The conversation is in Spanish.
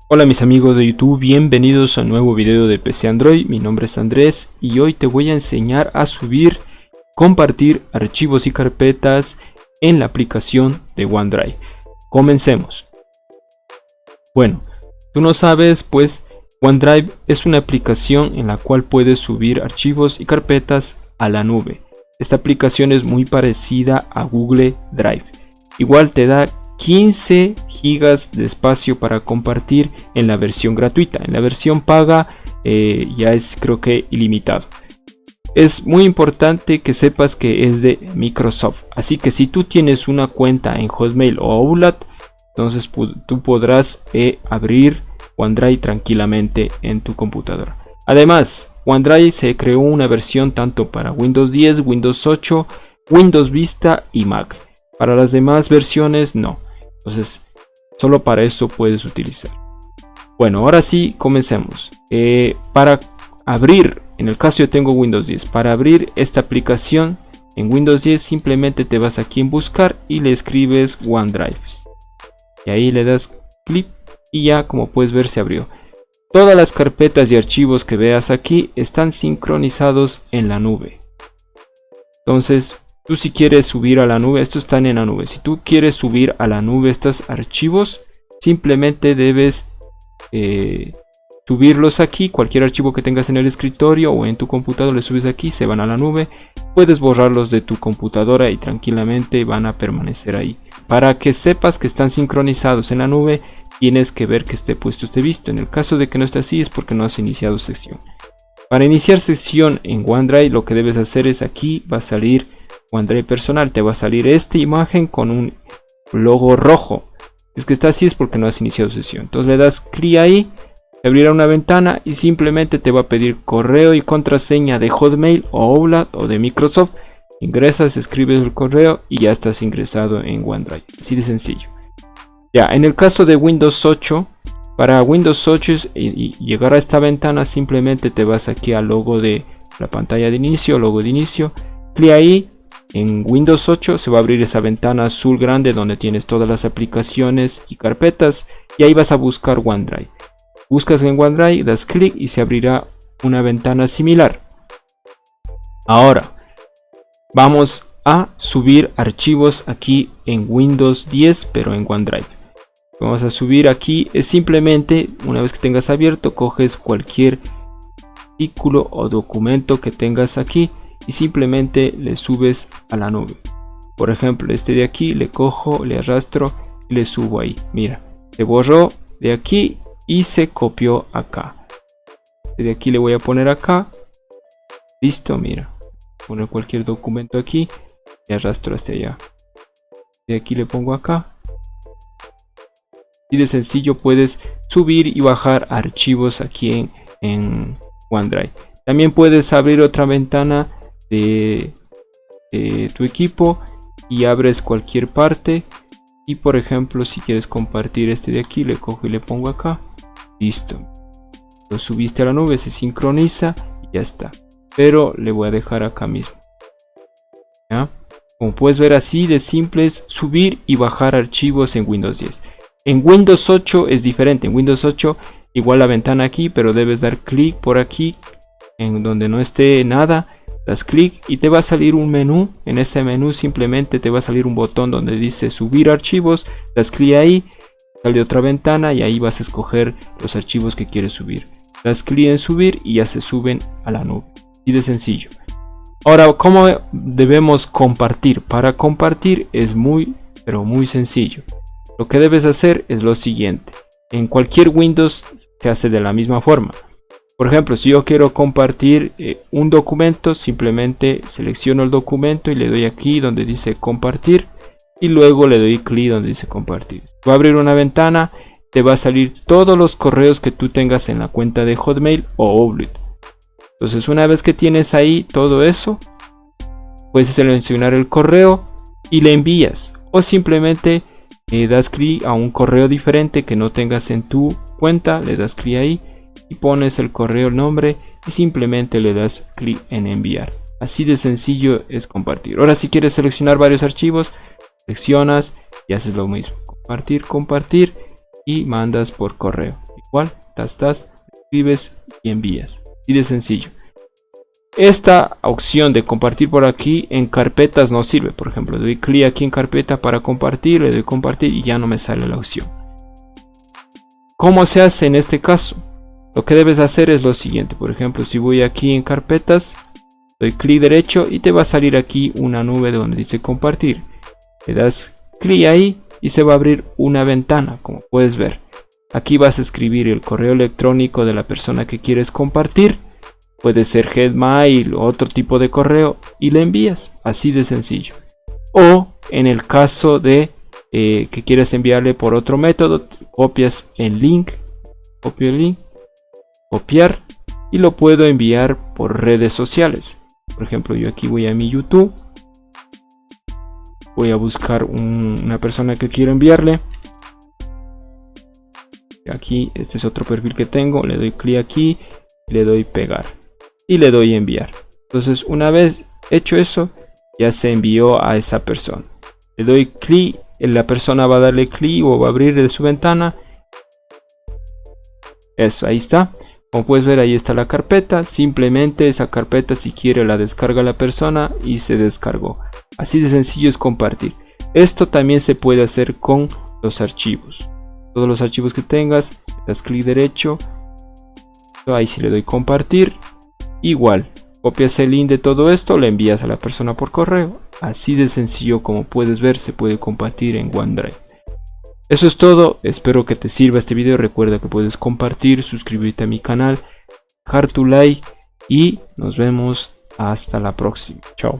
Hola mis amigos de YouTube, bienvenidos a un nuevo video de PC Android. Mi nombre es Andrés y hoy te voy a enseñar a subir, compartir archivos y carpetas en la aplicación de OneDrive. Comencemos. Bueno, tú no sabes, pues OneDrive es una aplicación en la cual puedes subir archivos y carpetas a la nube. Esta aplicación es muy parecida a Google Drive. Igual te da 15 gigas de espacio para compartir en la versión gratuita. En la versión paga ya es, creo que, ilimitado. Es muy importante que sepas que es de Microsoft, así que si tú tienes una cuenta en Hotmail o Outlook, entonces tú podrás abrir OneDrive tranquilamente en tu computadora. Además, OneDrive se creó una versión tanto para Windows 10, Windows 8, Windows Vista y Mac. Para las demás versiones no. Entonces, solo para eso puedes utilizar. Bueno, ahora sí, comencemos. Para abrir, en el caso yo tengo Windows 10. Para abrir esta aplicación en Windows 10, simplemente te vas aquí en buscar y le escribes OneDrive. Y ahí le das clic y ya, como puedes ver, se abrió. Todas las carpetas y archivos que veas aquí están sincronizados en la nube. Entonces, tú si quieres subir a la nube, estos están en la nube. Si tú quieres subir a la nube estos archivos, simplemente debes subirlos aquí. Cualquier archivo que tengas en el escritorio o en tu computadora le subes aquí, se van a la nube. Puedes borrarlos de tu computadora y tranquilamente van a permanecer ahí. Para que sepas que están sincronizados en la nube, tienes que ver que esté puesto este visto. En el caso de que no esté así, es porque no has iniciado sesión. Para iniciar sesión en OneDrive, lo que debes hacer es aquí va a salir OneDrive personal, te va a salir esta imagen con un logo rojo. Es que está así es porque no has iniciado sesión. Entonces le das clic ahí, te abrirá una ventana y simplemente te va a pedir correo y contraseña de Hotmail o Outlook o de Microsoft. Ingresas, escribes el correo y ya estás ingresado en OneDrive. Así de sencillo. Ya, en el caso de Windows 8, para Windows 8 y llegar a esta ventana, simplemente te vas aquí al logo de la pantalla de inicio, logo de inicio, clic ahí. En Windows 8 se va a abrir esa ventana azul grande donde tienes todas las aplicaciones y carpetas y ahí vas a buscar OneDrive. Buscas en OneDrive, das clic y se abrirá una ventana similar. Ahora vamos a subir archivos aquí en Windows 10 pero en OneDrive. Vamos a subir aquí, es simplemente una vez que tengas abierto, coges cualquier artículo o documento que tengas aquí y simplemente le subes a la nube. Por ejemplo, este de aquí le cojo, le arrastro y le subo ahí. Mira, se borró de aquí y se copió acá. Este de aquí le voy a poner acá. Listo, mira. Poner cualquier documento aquí y arrastro hasta allá. De aquí le pongo acá. Y de sencillo puedes subir y bajar archivos aquí en OneDrive. También puedes abrir otra ventana de tu equipo y abres cualquier parte. Y por ejemplo, si quieres compartir este de aquí, le cojo y le pongo acá. Listo. Lo subiste a la nube, se sincroniza y ya está. Pero le voy a dejar acá mismo. ¿Ya? Como puedes ver, así de simple es subir y bajar archivos en Windows 10. En Windows 8 es diferente. En Windows 8 igual la ventana aquí, pero debes dar clic por aquí en donde no esté nada. Das clic y te va a salir un menú. En ese menú simplemente te va a salir un botón donde dice subir archivos. Das clic ahí, sale otra ventana y ahí vas a escoger los archivos que quieres subir. Das clic en subir y ya se suben a la nube. Así de sencillo. Ahora, ¿cómo debemos compartir? Para compartir es muy, pero muy sencillo. Lo que debes hacer es lo siguiente. En cualquier Windows se hace de la misma forma. Por ejemplo, si yo quiero compartir un documento, simplemente selecciono el documento y le doy aquí donde dice compartir y luego le doy clic donde dice compartir. Va a abrir una ventana, te va a salir todos los correos que tú tengas en la cuenta de Hotmail o Outlook. Entonces, una vez que tienes ahí todo eso, puedes seleccionar el correo y le envías o simplemente das clic a un correo diferente que no tengas en tu cuenta, le das clic ahí y pones el correo, el nombre y simplemente le das clic en enviar. Así de sencillo es compartir. Ahora, si quieres seleccionar varios archivos, seleccionas y haces lo mismo. Compartir y mandas por correo. Igual, escribes y envías. Así de sencillo. Esta opción de compartir por aquí en carpetas no sirve. Por ejemplo, doy clic aquí en carpeta para compartir, le doy compartir y ya no me sale la opción. ¿Cómo se hace en este caso? Lo que debes hacer es lo siguiente. Por ejemplo, si voy aquí en carpetas, doy clic derecho y te va a salir aquí una nube donde dice compartir. Le das clic ahí y se va a abrir una ventana, como puedes ver. Aquí vas a escribir el correo electrónico de la persona que quieres compartir. Puede ser Gmail o otro tipo de correo y le envías. Así de sencillo. O en el caso de que quieres enviarle por otro método, copias el link. Copio el link. Copiar. Y lo puedo enviar por redes sociales. Por ejemplo, yo aquí voy a mi YouTube. Voy a buscar una persona que quiero enviarle. Aquí, este es otro perfil que tengo. Le doy clic aquí, le doy pegar y le doy enviar. Entonces, una vez hecho eso, ya se envió a esa persona. Le doy clic, la persona va a darle clic o va a abrir de su ventana. Eso, ahí está. Como puedes ver, ahí está la carpeta. Simplemente esa carpeta, si quiere, la descarga la persona y se descargó. Así de sencillo es compartir. Esto también se puede hacer con los archivos. Todos los archivos que tengas, das clic derecho. Ahí sí le doy compartir. Igual, copias el link de todo esto, le envías a la persona por correo. Así de sencillo, como puedes ver, se puede compartir en OneDrive. Eso es todo, espero que te sirva este video. Recuerda que puedes compartir, suscribirte a mi canal, dejar tu like y nos vemos hasta la próxima. Chao.